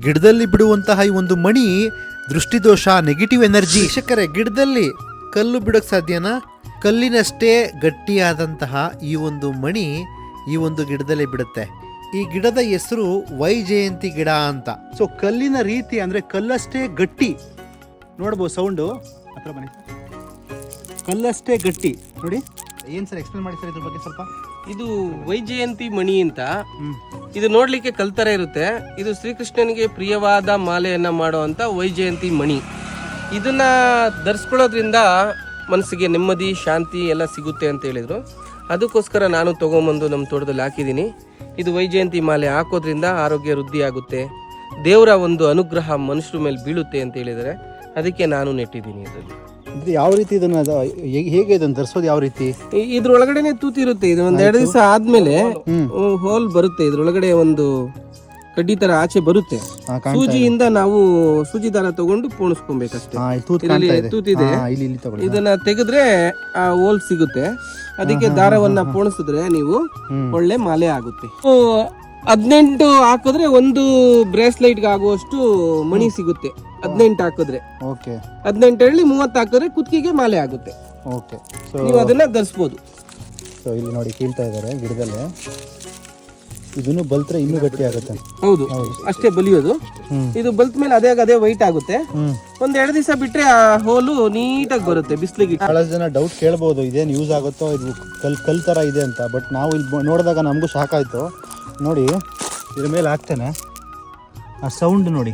ಗಿಡದಲ್ಲಿ ಬಿಡುವಂತಹ ಈ ಒಂದು ಮಣಿ ದೃಷ್ಟಿದೋಷ, ನೆಗೆಟಿವ್ ಎನರ್ಜಿ. ಶಿಕ್ಷಕರೇ, ಗಿಡದಲ್ಲಿ ಕಲ್ಲು ಬಿಡೋಕ್ ಸಾಧ್ಯನಾ? ಕಲ್ಲಿನಷ್ಟೇ ಗಟ್ಟಿಯಾದಂತಹ ಈ ಒಂದು ಮಣಿ ಈ ಒಂದು ಗಿಡದಲ್ಲಿ ಬಿಡುತ್ತೆ. ಈ ಗಿಡದ ಹೆಸರು ವೈಜಯಂತಿ ಗಿಡ ಅಂತ. ಸೊ ಕಲ್ಲಿನ ರೀತಿ ಅಂದ್ರೆ ಕಲ್ಲಷ್ಟೇ ಗಟ್ಟಿ. ನೋಡ್ಬೋದು ಸೌಂಡು ಹತ್ರ ಬನ್ನಿ. ಕಲ್ಲಷ್ಟೇ ಗಟ್ಟಿ ನೋಡಿ. ಏನ್ ಸರ್ ಎಕ್ಸ್ಪ್ಲೇನ್ ಮಾಡಿ ಸರ್ ಇದ್ರ ಬಗ್ಗೆ ಸ್ವಲ್ಪ. ಇದು ವೈಜಯಂತಿ ಮಣಿ ಅಂತ. ಇದು ನೋಡ್ಲಿಕ್ಕೆ ಕಲ್ತರ ಇರುತ್ತೆ. ಇದು ಶ್ರೀಕೃಷ್ಣನಿಗೆ ಪ್ರಿಯವಾದ ಮಾಲೆಯನ್ನ ಮಾಡುವಂತ ವೈಜಯಂತಿ ಮಣಿ. ಇದನ್ನ ಧರಿಸ್ಕೊಳ್ಳೋದ್ರಿಂದ ಮನಸ್ಸಿಗೆ ನೆಮ್ಮದಿ, ಶಾಂತಿ ಎಲ್ಲ ಸಿಗುತ್ತೆ ಅಂತ ಹೇಳಿದ್ರು. ಅದಕ್ಕೋಸ್ಕರ ನಾನು ತಗೊಂಬಂದು ನಮ್ಮ ತೋಟದಲ್ಲಿ ಹಾಕಿದ್ದೀನಿ. ಇದು ವೈಜಯಂತಿ ಮಾಲೆ ಹಾಕೋದ್ರಿಂದ ಆರೋಗ್ಯ ವೃದ್ಧಿ ಆಗುತ್ತೆ, ದೇವರ ಒಂದು ಅನುಗ್ರಹ ಮನುಷ್ಯರ ಮೇಲೆ ಬೀಳುತ್ತೆ ಅಂತ ಹೇಳಿದರೆ ಅದಕ್ಕೆ ನಾನು ನೆಟ್ಟಿದ್ದೀನಿ. ಇದರಲ್ಲಿ ಯಾವ ರೀತಿ ಇದನ್ನ ಹೇಗೆ ಇದನ್ನ ಧರಿಸೋದು ಯಾವ ರೀತಿ? ಇದ್ರೊಳಗಡೆನೆ ತೂತಿ ಇರುತ್ತೆ. ಇದು ಒಂದ್ 2 ದಿವಸ ಆದ್ಮೇಲೆ ಹೋಲ್ ಬರುತ್ತೆ. ಇದ್ರೊಳಗಡೆ ಒಂದು ಕಡ್ಡಿ ತರ ಆಚೆ ಬರುತ್ತೆ. ಸೂಜಿಯಿಂದ ನಾವು ಸೂಜಿ ದಾರ ತಗೊಂಡು ಪೋಣಿಸ್ಕೊಬೇಕಷ್ಟೇ. ತೂತಿದೆ, ಇದನ್ನ ತೆಗೆದ್ರೆ ಆ ಹೋಲ್ ಸಿಗುತ್ತೆ. ಅದಕ್ಕೆ ದಾರವನ್ನ ಪೋಣಿಸಿದ್ರೆ ನೀವು ಒಳ್ಳೆ ಮಾಲೆ ಆಗುತ್ತೆ. 18 ಹಾಕಿದ್ರೆ ಒಂದು ಬ್ರೇಸ್ಲೈಟ್ ಆಗುವಷ್ಟು ಮಣಿ ಸಿಗುತ್ತೆ. 18 ಹಾಕಿದ್ರೆ 18 ಹೇಳಿ 30 ಹಾಕಿದ್ರೆ ಕುತ್ತಿಗೆಗೆ ಮಾಲೆ ಆಗುತ್ತೆ. ನೀವು ಅದನ್ನ ಧರಿಸಬಹುದು. ಸೊ ಇಲ್ಲಿ ನೋಡಿ ಕೀಳ್ತಾ ಇದ್ದಾರೆ ಗಿಡದಲ್ಲೇ. ಇದನ್ನು ಬಲ್ತ್ರೆ ಇನ್ನೂ ಗಟ್ಟಿ ಆಗುತ್ತೆ. ಹೌದು, ಅಷ್ಟೇ ಬಲಿಯೋದು. ಇದು ಬಲ್ತ್ ಮೇಲೆ ಅದೇ ವೈಟ್ ಆಗುತ್ತೆ. ಒಂದ್ 2 ದಿವಸ ಬಿಟ್ರೆ ಆ ಹೋಲು ನೀಟಾಗಿ ಬರುತ್ತೆ ಬಿಸಿಲಿಗೆ. ಬಹಳ ಜನ ಡೌಟ್ ಕೇಳ್ಬೋದು, ಇದೇನು ಯೂಸ್ ಆಗುತ್ತೋ, ಇದು ಕಲ್ ತರ ಇದೆ ಅಂತ. ಬಟ್ ನಾವು ಇಲ್ಲಿ ನೋಡಿದಾಗ ನಮಗೂ ಶಾಕ್ ಆಯ್ತು. ನೋಡಿ ಇದ್ರ ಮೇಲೆ ಹಾಕ್ತೇನೆ, ಆ ಸೌಂಡ್ ನೋಡಿ.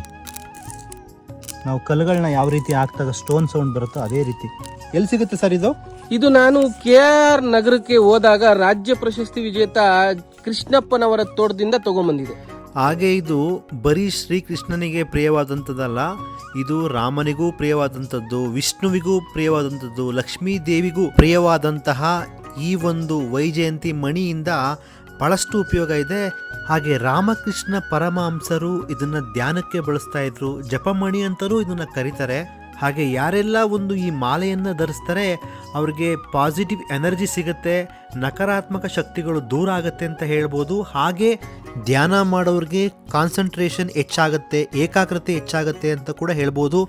ನಾವು ಕಲ್ಲುಗಳನ್ನ ಯಾವ ರೀತಿ ಹಾಕ್ದಾಗ ಸ್ಟೋನ್ ಸೌಂಡ್ ಬರುತ್ತೋ ಅದೇ ರೀತಿ. ಎಲ್ಲಿ ಸಿಗುತ್ತೆ ಸರ್ ಇದು? ಇದು ನಾನು KR ನಗರಕ್ಕೆ ಹೋದಾಗ ರಾಜ್ಯ ಪ್ರಶಸ್ತಿ ವಿಜೇತ ಕೃಷ್ಣಪ್ಪನವರ ತೋಟದಿಂದ ತಗೊಂಡ್ಬಂದಿದೆ. ಹಾಗೆ ಇದು ಬರೀ ಶ್ರೀಕೃಷ್ಣನಿಗೆ ಪ್ರಿಯವಾದಂಥದ್ದಲ್ಲ, ಇದು ರಾಮನಿಗೂ ಪ್ರಿಯವಾದಂಥದ್ದು, ವಿಷ್ಣುವಿಗೂ ಪ್ರಿಯವಾದಂಥದ್ದು, ಲಕ್ಷ್ಮೀ ದೇವಿಗೂ ಪ್ರಿಯವಾದಂತಹ ಈ ಒಂದು ವೈಜಯಂತಿ ಮಣಿಯಿಂದ ಬಹಳಷ್ಟು ಉಪಯೋಗ ಇದೆ. ಹಾಗೆ ರಾಮಕೃಷ್ಣ ಪರಮಹಂಸರು ಇದನ್ನ ಧ್ಯಾನಕ್ಕೆ ಬಳಸ್ತಾ ಇದ್ರು, ಜಪಮಣಿ ಅಂತಲೂ ಇದನ್ನ ಕರೀತಾರೆ. ಹಾಗೆ ಯಾರೆಲ್ಲ ಒಂದು ಈ ಮಾಲೆಯನ್ನು ಧರಿಸ್ತಾರೆ ಅವ್ರಿಗೆ ಪಾಸಿಟಿವ್ ಎನರ್ಜಿ ಸಿಗುತ್ತೆ, ನಕಾರಾತ್ಮಕ ಶಕ್ತಿಗಳು ದೂರ ಆಗುತ್ತೆ ಅಂತ ಹೇಳ್ಬೋದು. ಹಾಗೆ ಧ್ಯಾನ ಮಾಡೋರಿಗೆ ಕಾನ್ಸಂಟ್ರೇಷನ್ ಹೆಚ್ಚಾಗುತ್ತೆ, ಏಕಾಗ್ರತೆ ಹೆಚ್ಚಾಗುತ್ತೆ ಅಂತ ಕೂಡ ಹೇಳ್ಬೋದು.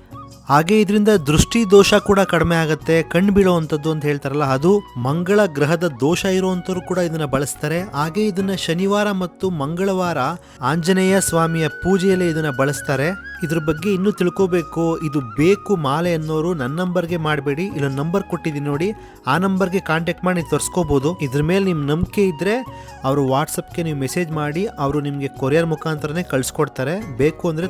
ಹಾಗೆ ಇದರಿಂದ ದೃಷ್ಟಿ ದೋಷ ಕೂಡ ಕಡಿಮೆ ಆಗುತ್ತೆ, ಕಣ್ಣು ಬೀಳುವಂಥದ್ದು ಅಂತ ಹೇಳ್ತಾರಲ್ಲ ಅದು. ಮಂಗಳ ಗ್ರಹದ ದೋಷ ಇರುವಂಥವ್ರು ಕೂಡ ಇದನ್ನ ಬಳಸ್ತಾರೆ. ಹಾಗೆ ಇದನ್ನ ಶನಿವಾರ ಮತ್ತು ಮಂಗಳವಾರ ಆಂಜನೇಯ ಸ್ವಾಮಿಯ ಪೂಜೆಯಲ್ಲಿ ಇದನ್ನ ಬಳಸ್ತಾರೆ. ಇದ್ರ ಬಗ್ಗೆ ಇನ್ನೂ ತಿಳ್ಕೋಬೇಕು, ಇದು ಬೇಕು ಮಾಲೆ ಅನ್ನೋರು ನನ್ನ ನಂಬರ್ಗೆ ಮಾಡಬೇಡಿ, ಇಲ್ಲೊಂದು ನಂಬರ್ ಕೊಟ್ಟಿದ್ದೀನಿ ನೋಡಿ, ಆ ನಂಬರ್ಗೆ ಕಾಂಟ್ಯಾಕ್ಟ್ ಮಾಡಿ ತರಿಸ್ಕೋಬಹುದು. ಇದ್ರ ಮೇಲೆ ನಿಮ್ಮ ನಂಬಿಕೆ ಇದ್ರೆ ಅವರು ವಾಟ್ಸಪ್ಗೆ ನೀವು ಮೆಸೇಜ್ ಮಾಡಿ ಅವರು ನಿಮಗೆ ಕೊರಿಯರ್ ಮುಖಾಂತರನೇ ಕಳಿಸ್ಕೊಡ್ತಾರೆ. ಬೇಕು ಅಂದರೆ